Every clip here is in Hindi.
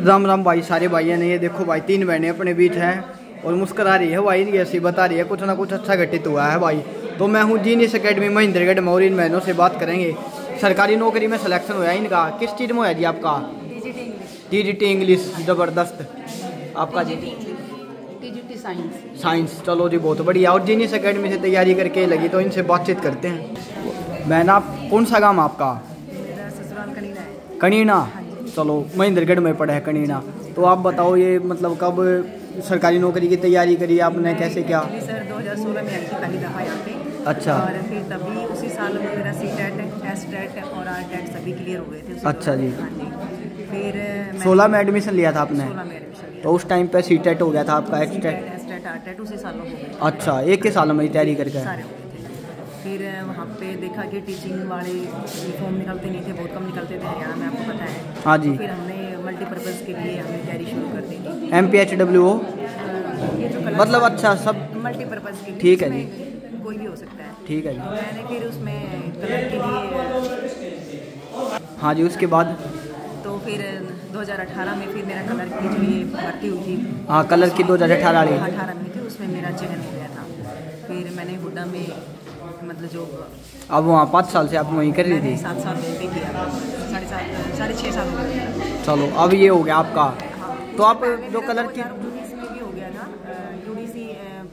राम राम भाई, सारे भाइयों ने। ये देखो भाई, 3 बहनें अपने बीच हैं और मुस्कुरा रही है भाई, ऐसी बता रही है कुछ ना कुछ अच्छा घटित हुआ है भाई। तो मैं हूँ जीनियस एकेडमी महेंद्रगढ़ में और इन बहनों से बात करेंगे। सरकारी नौकरी में सिलेक्शन हुआ है इनका, किस चीज़ में हुआ जी आपका? टीजीटी इंग्लिश, ज़बरदस्त। आपका जी? TGT science. साइंस, चलो जी बहुत बढ़िया। और जीनियस एकेडमी से तैयारी करके लगी, तो इनसे बातचीत करते हैं। बहन, आप कौन सा गाँव आपका? मेरा ससुराल कनीना है। कनीना, चलो महेंद्रगढ़ में पड़ा है कनीना। तो आप बताओ, ये मतलब कब सरकारी नौकरी की तैयारी करी आपने, कैसे क्या? सर 2016 में आई थी पहली दफ़ा यहाँ पे। अच्छा। और फिर तभी उसी साल मेरा सीटेट, एसटेट और आरटेट सभी क्लियर हो गए थे। अच्छा जी। हाँ जी। फिर 16 में एडमिशन लिया था आपने? 16 में एडमिशन लिया। तो उस टाइम पे सीटेट हो गया था आपका? एसटेट आरटेट उसी साल हो गए। अच्छा, एक ही साल में तैयारी करके? सारे हो गए थे। फिर वहाँ पे देखा कि टीचिंग वाले फॉर्म निकलते नहीं थे, बहुत कम निकलते थे हरियाणा में, आपको पता है। हाँ जी। तो फिर हमने मल्टीपर्पज़ के लिए हमने तैयारी शुरू कर दी थी। MPHWO मतलब अच्छा सब मल्टीपर्पज़ के लिए। ठीक है जी, कोई भी हो सकता है। ठीक है जी। मैंने फिर उसमें कलर के लिए। हाँ जी, उसके बाद? तो फिर 2018 में फिर मेरा कलर की जो ये भर्ती हुई थी। हाँ, कलर की 2018 वाली। 18 में थी, उसमें मेरा चयन हो गया था। फिर मैंने हुड्डा में मतलब जो अब वहाँ 5 साल से आप वहीं कर रही थी? 7 साल पे किया, 6.5 साल हो गए। चलो, अब ये हो गया आपका। हाँ। तो आप जो कलर की 2019 में भी हो गया था, यूडीसी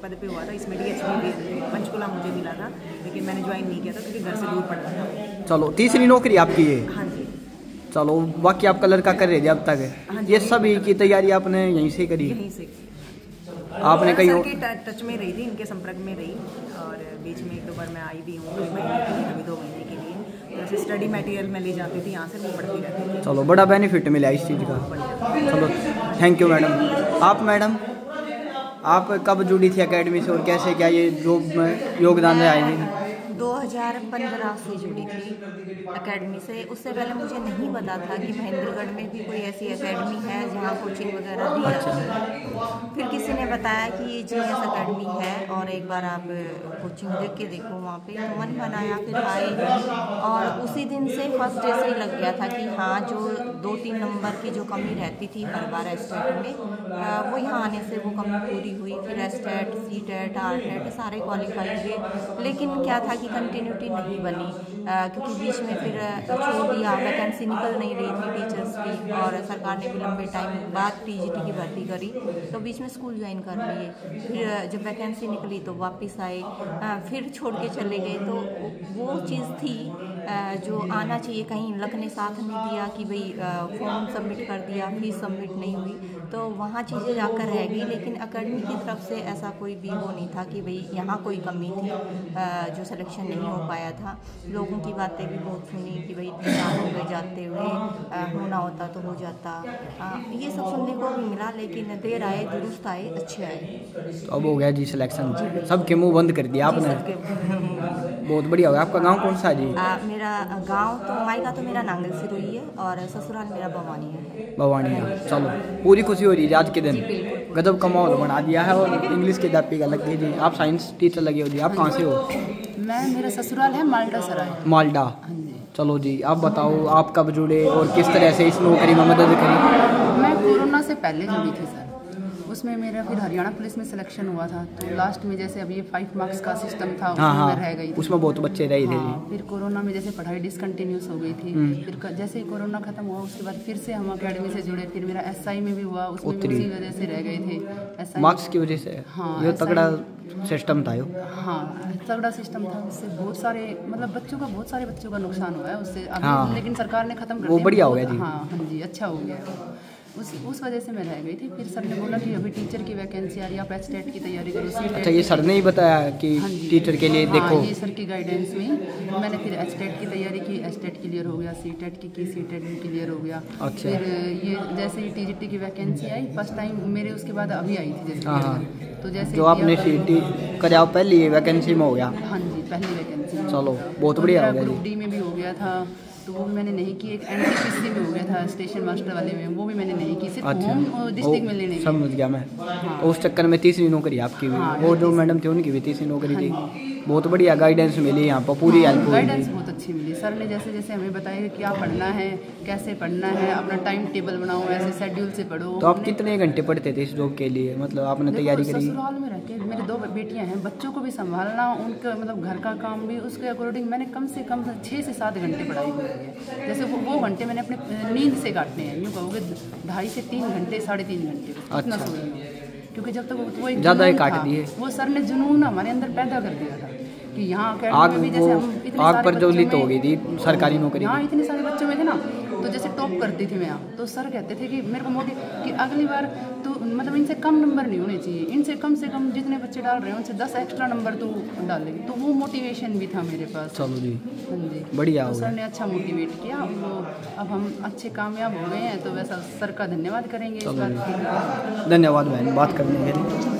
पद पे हुआ था। इसमें DHP भी पंचकुला मुझे मिला था, लेकिन मैंने ज्वाइन नहीं किया था क्योंकि घर से दूर पड़ता था। चलो, तीसरी नौकरी आपकी ये? हाँ जी। चलो, बाकी आप कलर का कर रहे थे अब तक? हाँ, ये सभी की तैयारी आपने यहीं से करी? यहीं से आपने कहीं सर के टच में रही थी, इनके संपर्क में रही। और बीच में 1-2 बार मैं आई भी हूँ, 2 महीने के लिए, कभी 2 महीने के लिए। जैसे स्टडी मटेरियल मैं ले जाती थी यहाँ से, वो पढ़ती रहती थी। चलो, बड़ा बेनिफिट मिला इस चीज़ का। चलो, थैंक यू मैडम। आप मैडम, आप कब जुड़ी थी एकेडमी से और कैसे क्या ये जॉब में योगदान आई थी? 2015 से जुड़ी थी एकेडमी से। उससे पहले मुझे नहीं पता था कि महेंद्रगढ़ में भी कोई ऐसी एकेडमी है जहाँ कोचिंग वगैरह दी जाती है। फिर किसी ने बताया कि ये जीनियस एकेडमी है और एक बार आप कोचिंग देख के देखो वहाँ पे। तो मन बनाया, फिर आए और उसी दिन से फर्स्ट डे से ही लग गया था कि हाँ, जो 2-3 नंबर की जो कमी रहती थी हर बार एसटेट में, वो यहाँ आने से वो कमी पूरी हुई। फिर एसटेट, सीटेट, आरटेट सारे क्वालिफाई हुए, लेकिन क्या था कि कंटिन्यूटी नहीं बनी, क्योंकि बीच में फिर छोड़ दिया, वैकेंसी निकल नहीं रही थी टीचर्स की। और सरकार ने भी लंबे टाइम बाद टीजीटी की भर्ती करी, तो बीच में स्कूल ज्वाइन कर लिए। फिर जब वैकेंसी निकली तो वापस आए, फिर छोड़ के चले गए। तो वो चीज़ थी जो आना चाहिए, कहीं लक ने साथ नहीं दिया कि भाई फॉर्म सबमिट कर दिया, फीस सबमिट नहीं हुई, तो वहाँ चीज़ें जाकर रह गई। लेकिन अकेडमी की तरफ से ऐसा कोई भी वो नहीं था कि भाई यहाँ कोई कमी थी जो सिलेक्शन नहीं हो पाया था। लोगों की बातें भी बहुत सुनी कि भाई इतने साल हो गए जाते हुए, होना होता तो हो जाता। ये सब सुनने को भी मिला, लेकिन देर आए दुरुस्त आए, अच्छे आए। तो अब हो गया जी सिलेक्शन, सबके मुंह बंद कर दिया आपने। बहुत बढ़िया हो गया। आपका गांव कौन सा है जी? मेरा गांव तो मायका तो मेरा नांगल सिरोही है और ससुराल मेरा भवानी है। भवानी है। चलो, पूरी खुशी हो रही है आज के दिन, गजब का माहौल बना दिया है। और इंग्लिश की अध्यापिका लग गई जी, आप साइंस टीचर लगे हो जी। आप कहाँ से हो? मेरा ससुराल है माल्टा सराय। माल्टा। चलो जी, आप बताओ आप कब जुड़े और किस तरह से इस नौकरी में मदद करी? मैं कोरोना से पहले जुड़ी थी सर, उसमें मेरा फिर हरियाणा पुलिस में सिलेक्शन हुआ था। तो लास्ट में जैसे अभी ये 5 मार्क्स का सिस्टम था, उसमें मैं रह गई थी। उसमें बहुत बच्चे रहे थे। हाँ, फिर कोरोना में जैसे पढ़ाई डिसकंटिन्यूस हो गई थी। फिर जैसे ही कोरोना खत्म हुआ उसके बाद फिर से हम एकेडमी से जुड़े। फिर मेरा SI में भी हुआ, उसमें भी उसी वजह से रह गए थे, SI मार्क्स की वजह से। हाँ, ये तगड़ा सिस्टम था। हाँ, तगड़ा सिस्टम था। उससे बहुत सारे मतलब बहुत सारे बच्चों का नुकसान हुआ है उससे अभी। हाँ, लेकिन सरकार ने खत्म कर वो दिया। बढ़िया हो गया जी। हाँ जी, अच्छा हो गया। उस वजह से मैं रह गई थी। फिर सर ने बोला कि अभी टीचर की वैकेंसी आ रही है, आप एसटेट की तैयारी करो। अच्छा, ये सर ने ही बताया कि टीचर के लिए देखो? हाँ, ये सर की गाइडेंस में मैंने फिर एसटेट की तैयारी की, एसटेट क्लियर हो गया, सीटेट की सीटेट भी क्लियर हो गया। अच्छा। फिर ये जैसे ही टीजीटी की वैकेंसी आई फर्स्ट टाइम मेरे, उसके बाद अभी आई थी जैसे। तो जैसे जो आपने सीटी कराया पहली वैकेंसी में हो गया? हाँ जी, पहली वैकेंसी। चलो, बहुत बढ़िया हो गया। ग्रुप डी में भी हो गया था, तो वो भी मैंने नहीं की। एक NTPC में हो गया था स्टेशन मास्टर वाले में, वो भी मैंने नहीं की, सिर्फ होम डिस्ट्रिक्ट में लेने की। समझ गया मैं। उस चक्कर में तीसरी नौकरी आपकी भी। वो जो मैडम थी उनकी भी तीसरी नौकरी थी। बहुत बढ़िया गाइडेंस मिली यहाँ पर, पूरी हेल्प हुई। गाइडेंस बहुत अच्छी मिली सर ने, जैसे जैसे हमें बताया कि क्या पढ़ना है, कैसे पढ़ना है, अपना टाइम टेबल बनाओ, ऐसे शेड्यूल से पढ़ो। तो आप कितने घंटे पढ़ते थे इस जॉब के लिए, मतलब आपने तैयारी करी? ससुराल में रह के मेरी 2 बेटियां हैं, बच्चों को भी संभालना, उनका मतलब घर का काम भी, उसके अकॉर्डिंग मैंने कम से कम 6 से 7 घंटे पढ़ाई की है। जैसे वो घंटे मैंने अपने नींद से काटने हैं, यूँ कहोगे 2.5 से 3 घंटे, 3.5 घंटे इतना सोई हूँ, क्योंकि जब तक वो एक ज़्यादा ही काट दिए। वो सर ने जुनून हमारे अंदर पैदा कर दिया था कि यहाँ अकेडमी में भी जैसे हम इतने आग पर ज्वलित हो गई थी सरकारी नौकरी। यहाँ इतने सारे बच्चों में थे ना, तो जैसे टॉप करती थी मैं यहाँ, तो सर कहते थे कि मेरे को मोटिव कि अगली बार तो मतलब इनसे कम नंबर नहीं होने चाहिए, इनसे कम से कम जितने बच्चे डाल रहे हैं उनसे 10 एक्स्ट्रा नंबर तो डालेंगे। तो वो मोटिवेशन भी था मेरे पास। चलो जी, हाँ जी, बढ़िया। तो सर ने अच्छा मोटिवेट किया, वो अब हम अच्छे कामयाब हो गए हैं, तो वैसा सर का धन्यवाद करेंगे इस बात के लिए। धन्यवाद बहन बात करने के लिए।